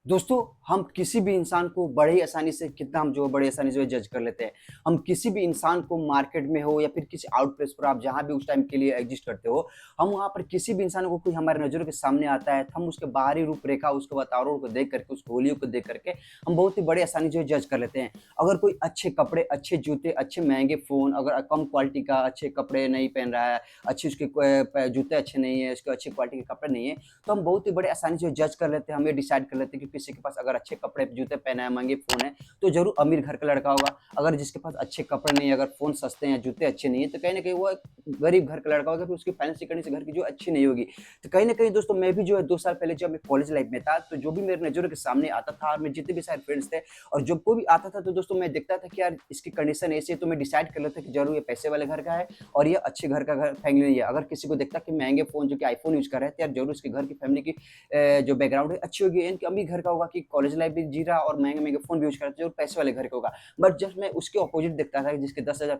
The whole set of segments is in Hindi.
दोस्तों, हम किसी भी इंसान को बड़े ही आसानी से कितना हम जो है बड़े आसानी से जज कर लेते हैं। हम किसी भी इंसान को मार्केट में हो या फिर किसी आउट प्लेस पर आप जहाँ भी उस टाइम के लिए एग्जिस्ट करते हो, हम वहाँ पर किसी भी इंसान को कोई हमारे नज़रों के सामने आता है, तो हम उसके बाहरी रूपरेखा, उसके वातावरण को देख करके, उसकी होलियों को देख करके हम बहुत ही बड़े आसानी जो है जज कर लेते हैं। अगर कोई अच्छे कपड़े, अच्छे जूते, अच्छे महँगे फ़ोन, अगर कम क्वालिटी का अच्छे कपड़े नहीं पहन रहा है, अच्छे उसके जूते अच्छे नहीं है, उसके अच्छी क्वालिटी के कपड़े नहीं है, तो हम बहुत ही बड़े आसानी से जज कर लेते हैं। हम ये डिसाइड कर लेते हैं कि किसी के पास अगर अच्छे कपड़े जूते पहना है, महंगे फ़ोन है, तो ज़रूर अमीर घर का लड़का होगा। अगर जिसके पास अच्छे कपड़े नहीं है, अगर फ़ोन सस्ते हैं, जूते अच्छे नहीं है, तो कहीं न कहीं वो एक गरीब घर का लड़का होगा, फिर उसकी फाइनेंशियल कंडीशन घर की जो अच्छी नहीं होगी। तो कहीं न कहीं दोस्तों, मैं भी जो है 2 साल पहले जब मैं कॉलेज लाइफ़ में था, तो जो भी मेरे नज़रों के सामने आता था, और मेरे जितने भी सारे फ्रेंड्स थे, और जब कोई भी आता था, तो दोस्तों मैं देखता था कि यार इसकी कंडीशन ऐसी है, तो मैं डिसाइड कर लेता कि ज़रूर ये पैसे वाले घर का है और ये अच्छे घर का फैमिली नहीं है। अगर किसी को देखता कि महँगे फ़ोन जो कि आईफ़ोन यूज़ कर रहा है, तो यार ज़रूर उसके घर की फैमिली की जो बैकग्राउंड है अच्छी होगी, यानी कि अमीर घर का होगा कि कॉलेज लाइफ भी जी रहा और महँगे-महँगे फ़ोन भी यूज़ कर रहा है, जो पैसे वाले घर का होगा। बट जब मैं उसके अपोज़िट देखता था, जिसके 10,000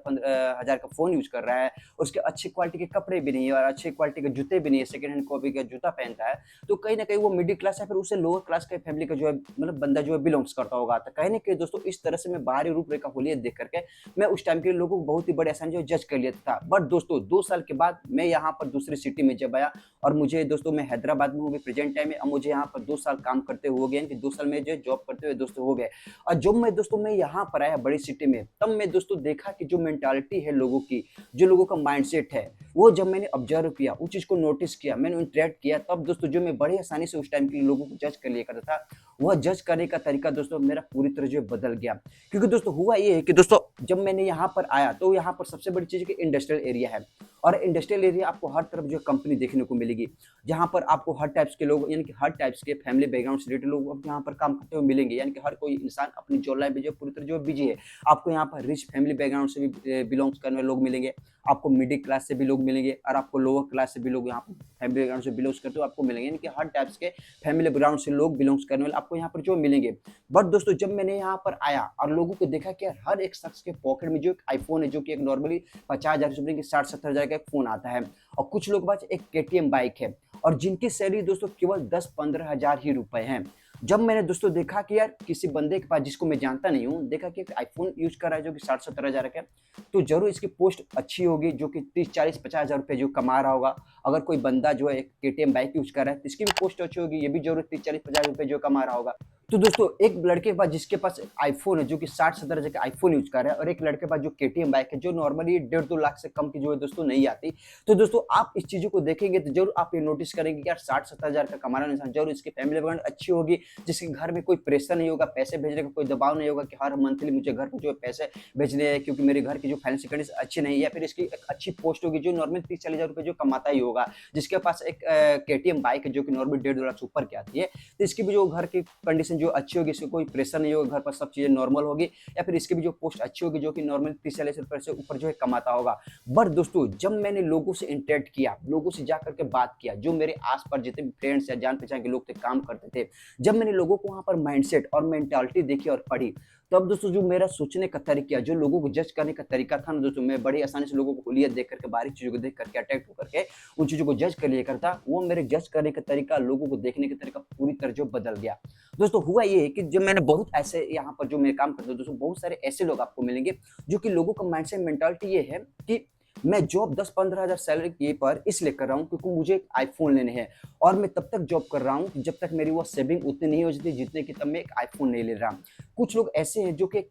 हज़ार का फ़ोन यूज़ कर रहा है, उसके अच्छी क्वालिटी के कपड़े भी नहीं है और अच्छी क्वालिटी के जूते भी नहीं है, सेकंड हैंड कॉपी का जूता पहनता है, तो कहीं न कहीं वो मिडिल क्लास या फिर उससे लोअर क्लास के फैमिली का जो है मतलब बंदा जो है बिलॉन्ग्स करता होगा। तो कहीं न कहीं दोस्तों, इस तरह से मैं बाहरी रूपरेखा हुलियत देख कर के मैं उस टाइम के लोगों को बहुत ही बड़े आसानी से जज कर लेता था। बट दोस्तों, 2 साल के बाद मैं यहाँ पर दूसरी सिटी में जब आया, और मुझे दोस्तों, मैं हैदराबाद में हूँ अभी प्रेज़ेंट टाइम में। अब मुझे यहाँ पर 2 साल काम करते हुए हो गए, यानी कि 2 साल में जो है जॉब करते हुए दोस्तों हो गए। और जब मैं दोस्तों मैं यहाँ पर आया बड़ी सिटी में, तब मैं दोस्तों देखा कि जो मेंटालिटी है लोगों की, जो लोगों का माइंडसेट है, वो जब मैंने ऑब्ज़र्व किया, उस चीज़ को नोटिस किया, मैंने इंटरैक्ट किया, तब दोस्तों जो मैं बड़े आसानी से उस टाइम के लोगों को जज कर लिया करता था, वह जज करने का तरीका दोस्तों मेरा पूरी तरह जो है बदल गया। क्योंकि दोस्तों हुआ ये है कि दोस्तों, जब मैंने यहाँ पर आया, तो यहाँ पर सबसे बड़ी चीज़ है कि इंडस्ट्रियल एरिया है, और इंडस्ट्रियल एरिया आपको हर तरफ जो है कंपनी देखने को मिलेगी, जहाँ पर आपको हर टाइप्स के लोग, यानी कि हर टाइप्स के फैमिली बैकग्राउंड से रिलेटेड लोग आपको यहाँ पर काम करते हुए मिलेंगे, यानी कि हर कोई इंसान अपनी जॉब लाइफ में जो है पूरी तरह जो है बिजी है। आपको यहाँ पर रिच फैमिली बैकग्राउंड से भी बिलोंग्स करने वाले लोग मिलेंगे, आपको मिडिल क्लास से भी लोग मिलेंगे, और आपको लोअर क्लास से भी लोग यहाँ पर फैमिली बैकग्राउंड से बिलोंग्स करते हो आपको मिलेंगे, यानी कि हर टाइप्स के फैमिली बैकग्राउंड से लोग बिलोंग्स करने वाले आपको यहाँ पर जो मिलेंगे। बट दोस्तों, जब मैंने यहाँ पर आया और लोगों को देखा कि यार हर एक शख्स के पॉकेट में जो एक आईफोन है, जो कि एक नॉर्मली 50,000 से की 60-70,000 का एक फ़ोन आता है, और कुछ लोग के पास एक केटीएम बाइक है, और जिनकी सैलरी दोस्तों केवल 10-15 हज़ार ही रुपए हैं। जब मैंने दोस्तों देखा कि यार किसी बंदे के पास, जिसको मैं जानता नहीं हूँ, देखा कि एक आईफ़ोन यूज़ कर रहा है जो कि 60-70 हज़ार का है, तो ज़रूर इसकी पोस्ट अच्छी होगी, जो कि 30-40-50 हज़ार रुपए जो कमा रहा होगा। अगर कोई बंदा जो है एक केटीएम बाइक यूज़ कर रहा है, तो इसकी भी पोस्ट अच्छी होगी, ये भी ज़रूर 30-40-50 रुपए जो कमा रहा होगा। तो दोस्तों, एक लड़के के पास, जिसके पास आईफ़ोन है, जो कि 60-70 हज़ार का आईफ़ोन यूज़ कर रहा है, और एक लड़के के पास जो केटीएम बाइक है, जो नॉर्मली 1.5-2 लाख से कम की जो है दोस्तों नहीं आती। तो दोस्तों, आप इस चीज़ों को देखेंगे तो ज़रूर आप ये नोटिस करेंगे कि यार 60-70 हज़ार का कमाने वाला इंसान, ज़रूर इसकी फैमिली बैकग्राउंड अच्छी होगी, जिसके घर में कोई प्रेशर नहीं होगा, पैसे भेजने का कोई दबाव नहीं होगा कि हर मंथली मुझे घर पे जो है पैसे भेजने हैं, क्योंकि मेरे घर की जो फाइनेंशियल कंडीशन अच्छी नहीं है, या फिर इसकी एक अच्छी पोस्ट होगी, जो नॉर्मल 30-40 हज़ार रुपए जो कमाता ही होगा। जिसके पास एक केटीएम बाइक है, जो कि नॉर्मल 1.5-2 लाख से ऊपर की आती है, तो इसकी भी जो घर की कंडीशन जो अच्छी होगी, इसको कोई प्रेशर नहीं होगा, घर पर सब चीज़ें नॉर्मल होगी, या फिर इसकी भी जो पोस्ट अच्छी होगी, जो कि नॉर्मल 30-40 रुपए से ऊपर जो है कमाता होगा। बट दोस्तों, जब मैंने लोगों से इंटरेक्ट किया, लोगों से जा करके बात किया, जो मेरे आस-पास जितने भी फ्रेंड्स या जान-पहचान के लोग थे, काम करते थे, जब मैंने लोगों को वहाँ पर माइंडसेट और मेंटालिटी देखी और पढ़ी, तब दोस्तों जो मेरा सोचने का तरीका, जो लोगों को जज करने का तरीका था ना दोस्तों, मैं बड़ी आसानी से लोगों को हुलियत देख करके, बारीक चीज़ों को देख करके, अट्रैक्ट होकर के उन चीज़ों को जज कर लिया करता, वो मेरे जज करने का तरीका, लोगों को देखने का तरीका पूरी तरह जो बदल गया। दोस्तों, हुआ ये है कि जब मैंने बहुत ऐसे यहाँ पर जो मैं काम करता हूँ दोस्तों, बहुत सारे ऐसे लोग आपको मिलेंगे, जो कि लोगों का माइंडसेट मेंटालिटी ये है कि मैं जॉब 10-15 हज़ार सैलरी ये पर इसलिए कर रहा हूँ, क्योंकि मुझे एक आईफ़ोन लेने हैं, और मैं तब तक जॉब कर रहा हूँ कि जब तक मेरी वो सेविंग उतनी नहीं हो जाती, जितने की तब मैं एक आईफ़ोन नहीं ले रहा। कुछ लोग ऐसे हैं जो कि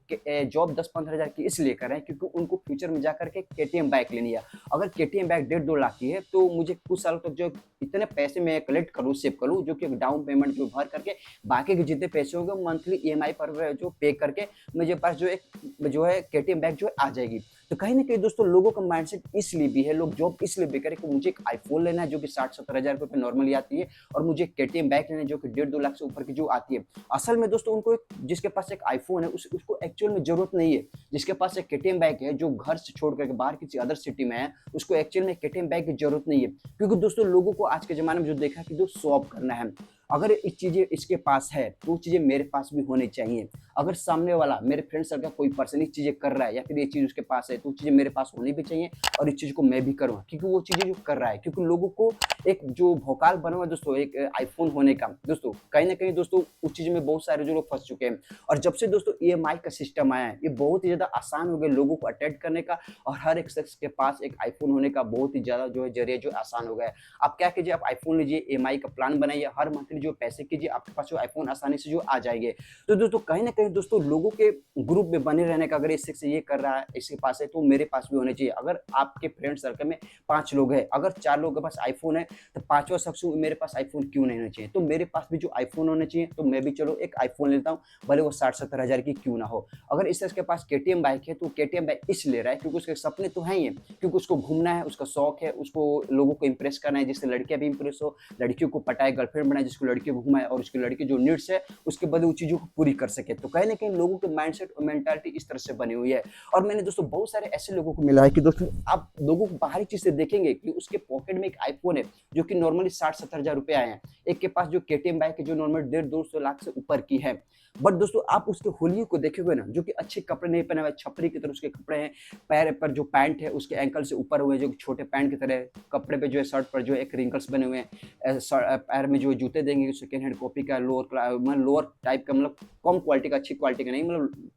जॉब 10-15 हज़ार की इसलिए कर रहे हैं, क्योंकि उनको फ्यूचर में जाकर के केटीएम बाइक लेनी है। अगर केटीएम बाइक 1.5-2 लाख की है, तो मुझे कुछ सालों तक जो इतने पैसे मैं कलेक्ट करूँ, सेव करूँ, जो कि एक डाउन पेमेंट जो भर करके, बाकी के जितने पैसे होंगे मंथली ईएमआई पर जो पे करके, मेरे पास जो है केटीएम बाइक जो है आ जाएगी। तो कहीं न कहीं दोस्तों, लोगों का माइंडसेट इसलिए भी है, लोग जॉब इसलिए भी करें कि मुझे एक आईफ़ोन लेना है, जो कि 60-70 हज़ार रुपए पे नॉर्मली आती है, और मुझे एक केटीएम बाइक लेना है, जो कि 1.5-2 लाख से ऊपर की जो आती है। असल में दोस्तों, उनको एक, जिसके पास एक आईफ़ोन है, उसको एक्चुअल में ज़रूरत नहीं है। जिसके पास एक केटीएम बाइक है, जो घर से छोड़ कर के बाहर किसी अदर सिटी में है, उसको एक्चुअल में केटीएम बाइक की ज़रूरत नहीं है। क्योंकि दोस्तों, लोगों को आज के ज़माने में जो देखा कि जो शो ऑफ करना है, अगर ये चीज़ें इसके पास है, तो वो चीज़ें मेरे पास भी होनी चाहिए। अगर सामने वाला मेरे फ्रेंड सर्कल का कोई पर्सन ये चीज़ें कर रहा है या फिर ये चीज़ उसके पास है, तो वो चीज़ें मेरे पास होनी भी चाहिए और इस चीज़ को मैं भी करूँगा, क्योंकि वो चीज़ें जो कर रहा है, क्योंकि लोगों को एक जो भौकाल बना हुआ है दोस्तों एक आईफ़ोन होने का, दोस्तों कहीं न कहीं दोस्तों उस चीज़ में बहुत सारे जो लोग फँस चुके हैं। और जब से दोस्तों ईएमआई का सिस्टम आया है, ये बहुत ही ज़्यादा आसान हो गया लोगों को अटेंड करने का, और हर एक शख्स के पास एक आईफ़ोन होने का बहुत ही ज़्यादा जो है ज़रिया जो आसान हो गया है। आप क्या कीजिए, आप आईफ़ोन लीजिए, ईएमआई का प्लान बनाइए, हर मंथली जो पैसे कीजिए, आपके पास जो आईफ़ोन आसानी से जो आ जाएँगे। तो दोस्तों कहीं न कहीं दोस्तों लोगों के ग्रुप में बने रहने का, अगर इस शख्स ये कर रहा है, इसके पास है, तो मेरे पास भी होने चाहिए। अगर आपके फ्रेंड सर्कल में 5 लोग हैं, अगर 4 लोगों के पास आईफ़ोन है, तो 5वां शख्स मेरे पास आईफ़ोन क्यों नहीं होना चाहिए? तो मेरे पास भी जो आईफ़ोन होने चाहिए, तो मैं भी चलो एक आईफ़ोन लेता हूँ, भले वो 60-70 हज़ार की क्यों ना हो। अगर इस शख्स के पास केटीएम बाइक है, तो केटीएम बाइक इसलिए ले रहा है क्योंकि उसके सपने तो हैं ही हैं, क्योंकि उसको घूमना है, उसका शौक है, उसको लोगों को इम्प्रेस करना है, जिससे लड़कियाँ भी इम्प्रेस हो, लड़कियों को पटाए, गर्लफ्रेंड बनाए, जिसको लड़कियों को घुमाए और उसकी लड़की जो नीड्स है, उसके बदले वो चीज़ों को पूरी कर सके। तो कहीं न कहीं लोगों के माइंडसेट और मेंटालिटी इस तरह से बनी हुई है। और मैंने दोस्तों बहुत सारे ऐसे लोगों को मिला है कि दोस्तों आप लोगों को बाहरी चीज़ से देखेंगे कि उसके पॉकेट में एक आईफ़ोन है, जो कि नॉर्मली 60-70 हज़ार रुपए आए हैं। एक के पास जो केटीएम बाइक है, जो नॉर्मल 150-200 लाख से ऊपर की है। बट दोस्तों आप उसके होलियो को देखोगे ना, जो कि अच्छे कपड़े नहीं पहने हुए, छपरी की तरह उसके कपड़े हैं, पैर पर जो पैंट है उसके एंकल से ऊपर हुए, जो छोटे पैंट की तरह है, कपड़े पे जो है शर्ट पर जो है एक रिंकल्स बने हुए हैं, पैर में जो जूते देंगे सेकंड हैंड कॉपी का, मतलब लोअर टाइप का, मतलब कम क्वालिटी का, अच्छी क्वालिटी का नहीं, मतलब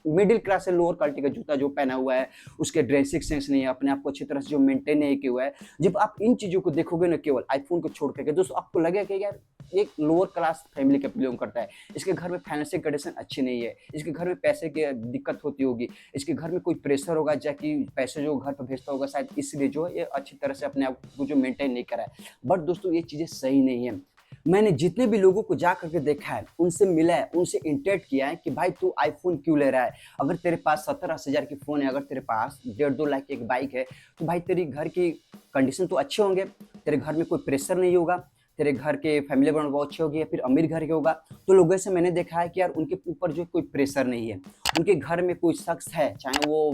मिडिल क्लास से लोअर क्वालिटी का जूता जो पहना हुआ है, उसके ड्रेसिंग सेंस नहीं है, अपने आप को अच्छी तरह से जो मेंटेन नहीं किया हुआ है। जब आप इन चीज़ों को देखोगे ना केवल आईफ़ोन को छोड़ करके, दोस्तों आपको लगेगा कि यार एक लोअर क्लास फैमिली का बिलॉन्ग करता है। इसके घर में फाइनेंशियल कंडीशन अच्छी नहीं है, इसके घर में पैसे की दिक्कत होती होगी, इसके घर में कोई प्रेशर होगा, जाकि पैसे जो घर पे भेजता होगा, शायद इसलिए जो है ये अच्छी तरह से अपने आप को जो मेंटेन नहीं करा है। बट दोस्तों ये चीज़ें सही नहीं है। मैंने जितने भी लोगों को जा करके देखा है, उनसे मिला है, उनसे इंटरेक्ट किया है कि भाई तू आईफ़ोन क्यों ले रहा है? अगर तेरे पास 70-80 हज़ार की फ़ोन है, अगर तेरे पास 1.5-2 लाख की एक बाइक है, तो भाई तेरी घर की कंडीशन तो अच्छे होंगे, तेरे घर में कोई प्रेशर नहीं होगा, तेरे घर के फैमिली बैकग्राउंड बहुत अच्छी होगी या फिर अमीर घर के होगा। तो लोगों से मैंने देखा है कि यार उनके ऊपर जो कोई प्रेशर नहीं है। उनके घर में कोई शख्स है, चाहे वो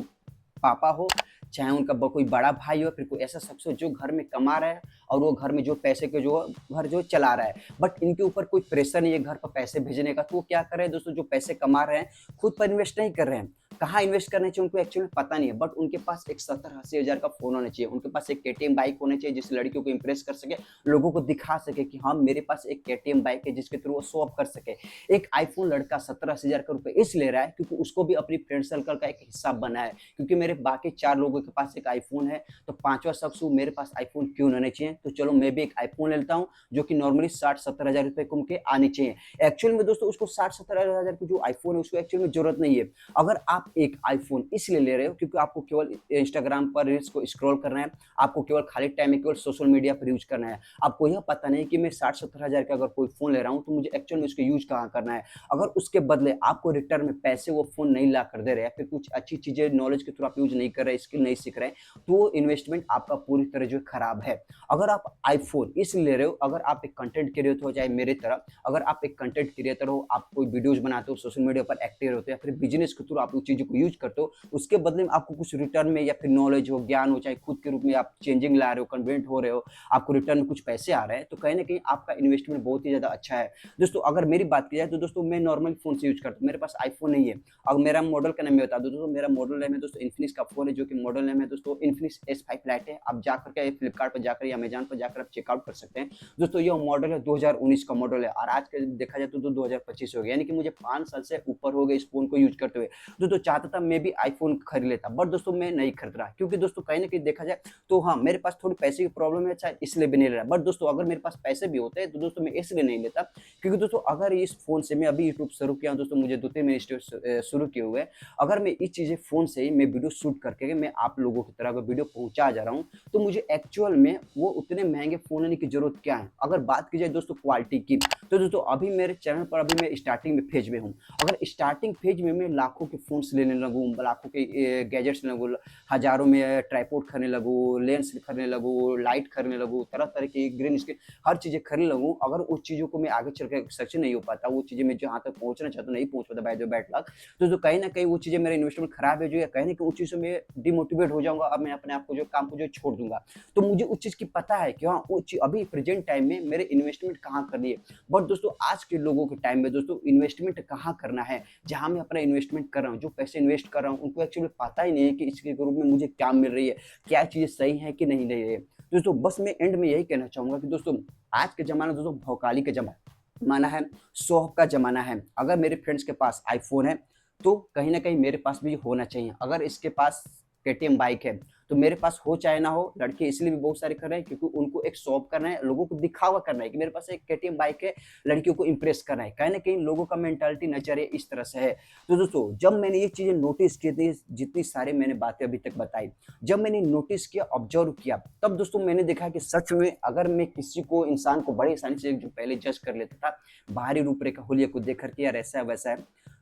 पापा हो, चाहे उनका कोई बड़ा भाई हो, फिर कोई ऐसा शख्स हो जो घर में कमा रहा है और वो घर में जो पैसे के जो घर जो चला रहा है, बट इनके ऊपर कोई प्रेशर नहीं है घर पर पैसे भेजने का। तो वो क्या कर रहे हैं दोस्तों, जो पैसे कमा रहे हैं खुद पर इन्वेस्ट नहीं कर रहे हैं, कहाँ इन्वेस्ट करने चाहिए उनको एक्चुअली पता नहीं है। बट उनके पास एक 70-80 हज़ार का फ़ोन होना चाहिए, उनके पास एक केटीएम बाइक होनी चाहिए, जिससे लड़कियों को इंप्रेस कर सके, लोगों को दिखा सके कि हाँ मेरे पास एक केटीएम बाइक है, जिसके थ्रू वो शो ऑफ कर सके। एक आईफ़ोन लड़का 70-80 हज़ार का रुपए इस ले रहा है क्योंकि उसको भी अपनी फ्रेंड सर्कल का एक हिस्सा बना है, क्योंकि मेरे बाकी 4 लोगों के पास एक आईफ़ोन है, तो 5वां शख्स हूँ, मेरे पास आईफ़ोन क्यों नहीं होने चाहिए? तो चलो मैं भी एक आईफ़ोन ले लेता हूँ, जो कि नॉर्मली 60-70 हज़ार रुपए के उनके आने चाहिए। एक्चुअल में दोस्तों उसको 60-70 हज़ार की जो आईफ़ोन है उसको एक्चुअल में ज़रूरत नहीं है। अगर आप एक आईफ़ोन इसलिए ले रहे हो क्योंकि आपको केवल इंस्टाग्राम पर रील्स को स्क्रॉल करना है, आपको केवल खाली टाइम में केवल सोशल मीडिया पर यूज़ करना है। आपको यह पता नहीं कि मैं 60-70 हज़ार का अगर कोई फ़ोन ले रहा हूँ, तो मुझे एक्चुअल में उसका यूज़ कहाँ करना है। अगर उसके बदले आपको रिटर्न में पैसे वो फ़ोन नहीं ला कर दे रहे हैं, या फिर कुछ अच्छी चीज़ें नॉलेज के थ्रू आप यूज़ नहीं कर रहे हैं, स्किल नहीं सीख रहे हैं, तो वो इन्वेस्टमेंट आपका पूरी तरह जो है खराब है। अगर आप आईफ़ोन इसलिए ले रहे हो, अगर आप एक कंटेंट क्रिएटर हो चाहे मेरी तरह, अगर आप एक कंटेंट क्रिएटर हो, आप कोई वीडियोज़ बनाते हो, सोशल मीडिया पर एक्टिव होते हो, या फिर बिज़नेस के थ्रू आप उन चीज़ों को यूज़ करते हो, उसके बदले में आपको कुछ रिटर्न में या फिर नॉलेज हो, ज्ञान हो, चाहे खुद के रूप में आप चेंजिंग ला रहे हो, कन्वेंट हो रहे हो, आपको रिटर्न में कुछ पैसे आ रहे हैं, तो कहीं न कहीं आपका इन्वेस्टमेंट बहुत ही ज़्यादा अच्छा है। दोस्तों अगर मेरी बात की जाए तो दोस्तों मैं नॉर्मल फ़ोन से यूज़ करता हूँ, मेरे पास आईफ़ोन नहीं है। अब मेरा मॉडल का नाम मैं बता दूँ दोस्तों, मेरा मॉडल नेम है दोस्तों इन्फिनिक्स का फ़ोन है, जो कि मॉडल नेम है दोस्तों इन्फिनिक्स S5 लाइट है। आप जा करके फ्लिपकार्ट पर जाकर या अमेज़न पर जाकर आप चेकआउट कर सकते हैं। दोस्तों यह मॉडल है 2019 का मॉडल है, और आज के देखा जाए तो 2025 हो गया, यानी कि मुझे 5 साल से ऊपर हो गए इस फ़ोन को यूज़ करते हुए। दोस्तों चाहता था मैं भी आईफ़ोन खरीद लेता, बट दोस्तों मैं नहीं खरीद रहा, क्योंकि दोस्तों कहीं न कहीं देखा जाए तो हाँ, मेरे पास थोड़ी पैसे की प्रॉब्लम है, शायद इसलिए भी नहीं ले रहा। बट दोस्तों अगर मेरे पास पैसे भी होते तो दोस्तों मैं इसलिए नहीं लेता, क्योंकि दोस्तों अगर इस फ़ोन से मैं अभी यूट्यूब शुरू किया हूँ दोस्तों, मुझे 2-3 महीने शुरू किए हुए हैं। अगर मैं इस चीज़ें फ़ोन से ही मैं वीडियो शूट करके मैं आप लोगों की तरह अगर वीडियो पहुँचा जा रहा हूँ, तो मुझे एक्चुअल में वो उतने महँगे फ़ोन लेने की ज़रूरत क्या है? अगर बात की जाए दोस्तों क्वालिटी की, तो दोस्तों अभी मेरे चैनल पर अभी मैं स्टार्टिंग में फ़ेज़ में हूँ। अगर स्टार्टिंग फ़ेज़ में मैं लाखों के फ़ोन्स लेने लगूँ, लाखों के गैजेट्स लेने लगूँ, हज़ारों में ट्राइपॉड खरीदने लगूँ, लेंस खरीदने लगूँ, लाइट खरीदने लगूँ, तरह-तरह की ग्रीन स्क्रीन हर चीज़ें खरीद लगूँ, अगर उस चीज़ों को मैं आगे चल के सक्सेस नहीं हो पाता, वो चीज़ें मैं जहाँ तक पहुँचना चाहता हूँ नहीं पहुँच पाता बाय द बैड लक, तो कहीं न कहीं वो चीज़ें मेरा इन्वेस्टमेंट खराब है जो या कहीं न कहीं उस चीज़ से मैं डिमोटिवेट हो जाऊँगा, अब मैं अपने आप को जो काम को जो छोड़ दूँगा। तो मुझे उस चीज़ की पता है कि हाँ, वो ची अभी प्रेज़ेंट टाइम में मेरे इन्वेस्टमेंट कहाँ करनी है। बट दोस्तों आज के लोगों के टाइम में दोस्तों इन्वेस्टमेंट कहाँ करना है, जहाँ मैं अपना इन्वेस्टमेंट कर रहा हूँ, जो पैसे इन्वेस्ट कर रहा हूँ, उनको एक्चुअली पता ही नहीं है कि इसके रूप में मुझे क्या मिल रही है, क्या चीज़ें सही हैं कि नहीं रही है। दोस्तों बस मैं एंड में यही कहना चाहूँगा कि दोस्तों आज के ज़माना दोस्तों भौकाली का ज़माना है, शो ऑफ का ज़माना है। अगर मेरे फ्रेंड्स के पास आईफ़ोन है, तो कहीं न कहीं मेरे पास भी होना चाहिए। अगर इसके पास केटीएम बाइक है, तो मेरे पास हो चाहे ना हो, लड़के इसलिए भी बहुत सारे कर रहे हैं क्योंकि उनको एक शो ऑफ करना है, लोगों को दिखावा करना है कि मेरे पास एक केटीएम बाइक है, लड़कियों को इम्प्रेस करना है। कहीं न कहीं लोगों का मेंटालिटी नज़रिया इस तरह से है। तो दोस्तों जब मैंने ये चीज़ें नोटिस की थी, जितनी सारी मैंने बातें अभी तक बताई, जब मैंने नोटिस किया, ऑब्ज़र्व किया, तब दोस्तों मैंने देखा कि सच में अगर मैं किसी को इंसान को बड़ी आसानी से जो पहले जज कर लेता था, बाहरी रूपरेखा हुलिया को देख कर के यार ऐसा है, वैसा है,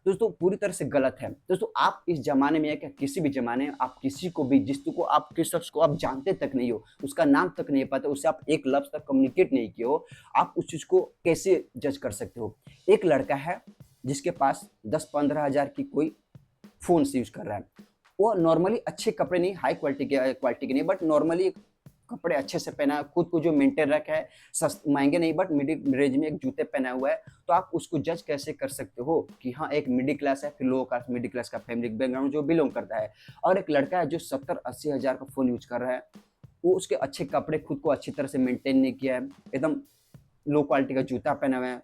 दोस्तों पूरी तरह से गलत है। दोस्तों आप इस ज़माने में या क्या किसी भी ज़माने में आप किसी को भी जिसको आप किस शख्स को आप जानते तक नहीं हो, उसका नाम तक नहीं पता, उससे आप एक लफ्ज़ तक कम्युनिकेट नहीं किए हो, आप उस चीज़ को कैसे जज कर सकते हो? एक लड़का है जिसके पास 10-15 हज़ार की कोई फ़ोन से यूज़ कर रहा है। वो नॉर्मली अच्छे कपड़े नहीं, हाई क्वालिटी के नहीं, बट नॉर्मली कपड़े अच्छे से पहना है, खुद को जो मेंटेन रखा है, महँगे नहीं बट मिडिल रेंज में एक जूते पहना हुआ है, तो आप उसको जज कैसे कर सकते हो कि हाँ, एक मिडिल क्लास है, फिर लोअर क्लास मिडिल क्लास का फैमिली बैकग्राउंड जो बिलॉन्ग करता है। और एक लड़का है जो 70-80 हज़ार का फ़ोन यूज़ कर रहा है, वो उसके अच्छे कपड़े खुद को अच्छी तरह से मेंटेन नहीं किया है, एकदम लो क्वालिटी का जूता पहना हुआ है,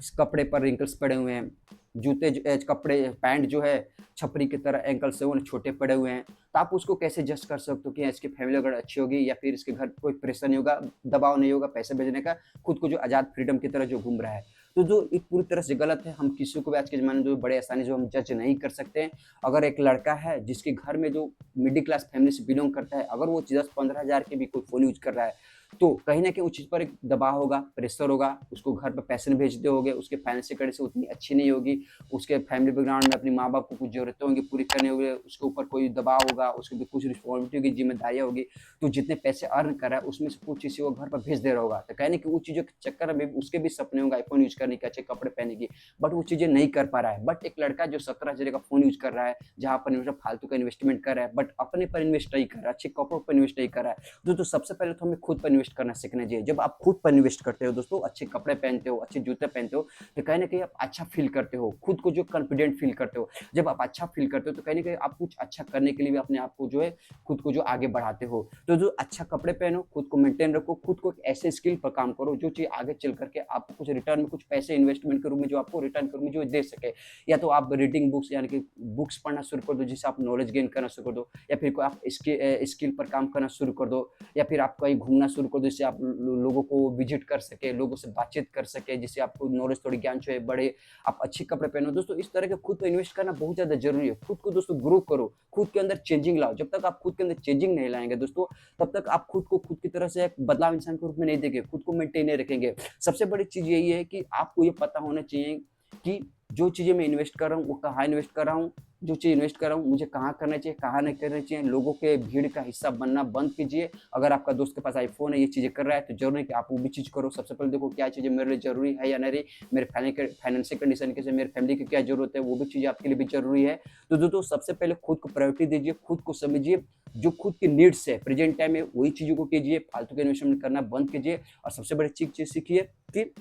इस कपड़े पर रिंकल्स पड़े हुए हैं, जूते कपड़े पैंट जो है छपरी की तरह एंकल से वो छोटे पड़े हुए हैं, तो आप उसको कैसे जज कर सकते हो कि इसकी फैमिली अगर अच्छी होगी या फिर इसके घर पे कोई प्रेशर नहीं होगा, दबाव नहीं होगा पैसे भेजने का, खुद को जो आज़ाद फ्रीडम की तरह जो घूम रहा है। तो जो ये पूरी तरह से गलत है, हम किसी को भी आज के ज़माने में जो बड़े आसानी से हम जज नहीं कर सकते हैं। अगर एक लड़का है जिसके घर में जो मिडिल क्लास फैमिली से बिलॉन्ग करता है, अगर वो 10-15 हज़ार के भी कोई फ़ोन यूज़ कर रहा है, तो कहीं न कहीं उस चीज़ पर एक दबाव होगा, प्रेशर होगा, उसको घर पे पैसे नहीं भेजते होंगे, उसके फाइनेंशियल कंडीशन उतनी अच्छी नहीं होगी, उसके फैमिली बैकग्राउंड में अपने माँ-बाप को कुछ ज़रूरतें होंगी पूरी करनी होगी, उसके ऊपर कोई दबाव होगा, उसके भी कुछ रिस्पॉन्सिबिलिटी होगी, ज़िम्मेदारियाँ होगी, तो जितने पैसे अर्न कर रहा है, उसमें से कुछ चीज़ें वो घर पर भेज दे रहा होगा। तो कहीं न कहीं उन चीज़ों के चक्कर में उसके भी सपने होंगे आईफ़ोन यूज़ करने के, अच्छे कपड़े पहनने की, बट वो चीज़ें नहीं कर पा रहा है। बट एक लड़का जो 17 हज़ार का फ़ोन यूज़ कर रहा है, जहाँ पर इन्वेस्टर फालतू का इन्वेस्टमेंट कर रहा है, बट अपने पर इन्वेस्ट नहीं कर रहा है, अच्छे कपड़ों पर इन्वेस्ट नहीं कर रहा है। दोस्तों सबसे पहले तो हमें खुद पर इन्वेस्ट करना सीखना चाहिए। जब आप खुद पर इन्वेस्ट करते हो दोस्तों, अच्छे कपड़े पहनते हो, अच्छे जूते पहनते हो, तो कहीं न कहीं आप अच्छा फ़ील करते हो, खुद को जो कॉन्फिडेंट फ़ील करते हो। जब आप अच्छा फ़ील करते हो तो कहीं न कहीं आप कुछ अच्छा करने के लिए भी अपने आप को जो है, खुद को जो आगे बढ़ाते हो। तो जो अच्छा कपड़े पहनो, खुद को मेंटेन रखो, खुद को एक ऐसे स्किल पर काम करो जो चीज़ आगे चल कर के आपको कुछ रिटर्न में कुछ पैसे इन्वेस्टमेंट के रूप में जो आपको रिटर्न के रूप में जो दे सके। या तो आप रीडिंग बुक्स यानी कि बुक्स पढ़ना शुरू कर दो जिससे आप नॉलेज गेन करना शुरू कर दो, या फिर कोई आप स्किल पर काम करना शुरू कर दो, या फिर आप कहीं घूमना शुरू कर दो जिससे आप लोगों को विजिट कर सके, लोगों से बातचीत कर सके, जिससे आपको नॉलेज थोड़ी ज्ञान जो है बढ़े, आप अच्छे कपड़े पहनो। दोस्तों इस तरह के खुद पे इन्वेस्ट करना बहुत ज़्यादा ज़रूरी है। खुद को दोस्तों ग्रो करो, खुद के अंदर चेंजिंग लाओ। जब तक आप खुद के अंदर चेंजिंग नहीं लाएँगे दोस्तों, तब तक आप खुद को खुद की तरह से एक बदलाव इंसान के रूप में नहीं देंगे, खुद को मेंटेन नहीं रखेंगे। सबसे बड़ी चीज़ यही है कि आपको ये पता होना चाहिए कि जो चीज़ें मैं इन्वेस्ट कर रहा हूँ, वो कहाँ इन्वेस्ट कर रहा हूँ, जो चीज़ इन्वेस्ट कर रहा हूँ, मुझे कहाँ करना चाहिए, कहाँ नहीं करना चाहिए। लोगों के भीड़ का हिस्सा बनना बंद कीजिए। अगर आपका दोस्त के पास आईफ़ोन है, ये चीज़ें कर रहा है, तो ज़रूरी है कि आप वो भी चीज़ करो। सबसे पहले देखो क्या चीज़ें मेरे लिए ज़रूरी है या नहीं रही, मेरे फाइनेंशियल कंडीशन कैसे, मेरे फैमिली की क्या ज़रूरत है, वो भी चीज़ें आपके लिए भी ज़रूरी है। तो दोस्तों सबसे पहले खुद को प्रायोरिटी दीजिए, खुद को समझिए, जो खुद की नीड्स है प्रेज़ेंट टाइम में वही चीज़ों को कीजिए, फालतू के इन्वेस्टमेंट करना बंद कीजिए। और सबसे बड़ी चीज़ सीखिए कि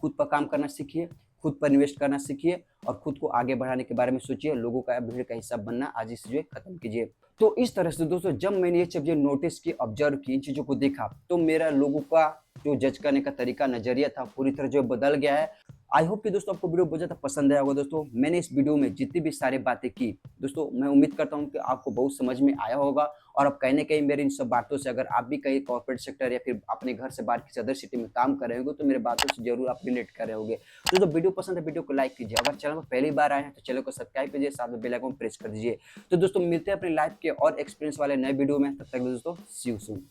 खुद पर काम करना सीखिए, खुद पर इन्वेस्ट करना सीखिए और खुद को आगे बढ़ाने के बारे में सोचिए। लोगों का भीड़ का हिस्सा बनना आज ही से जो है खत्म कीजिए। तो इस तरह से दोस्तों जब मैंने ये चीज़ें नोटिस की, ऑब्ज़र्व की, इन चीज़ों को देखा, तो मेरा लोगों का जो जज करने का तरीका, नज़रिया था पूरी तरह जो बदल गया है। आई होप कि दोस्तों आपको वीडियो बहुत ज़्यादा पसंद आया होगा दोस्तों। मैंने इस वीडियो में जितनी भी सारी बातें की, दोस्तों मैं उम्मीद करता हूँ कि आपको बहुत समझ में आया होगा और अब कहीं न कहीं मेरी इन सब बातों से अगर आप भी कहीं कॉर्पोरेट सेक्टर या फिर अपने घर से बाहर किसी अदर सिटी में काम कर रहे होंगे, तो मेरी बातों से ज़रूर आप रिलेट कर रहे होंगे। तो वीडियो पसंद है, वीडियो को लाइक कीजिए। अगर चैनल पर पहली बार आए हैं, तो चैनल को सब्सक्राइब कीजिए, साथ में बेल आइकन प्रेस कर दीजिए। तो दोस्तों मिलते हैं अपनी लाइफ के और एक्सपीरियंस वाले नए वीडियो में, तब तक दोस्तों सी यू सून।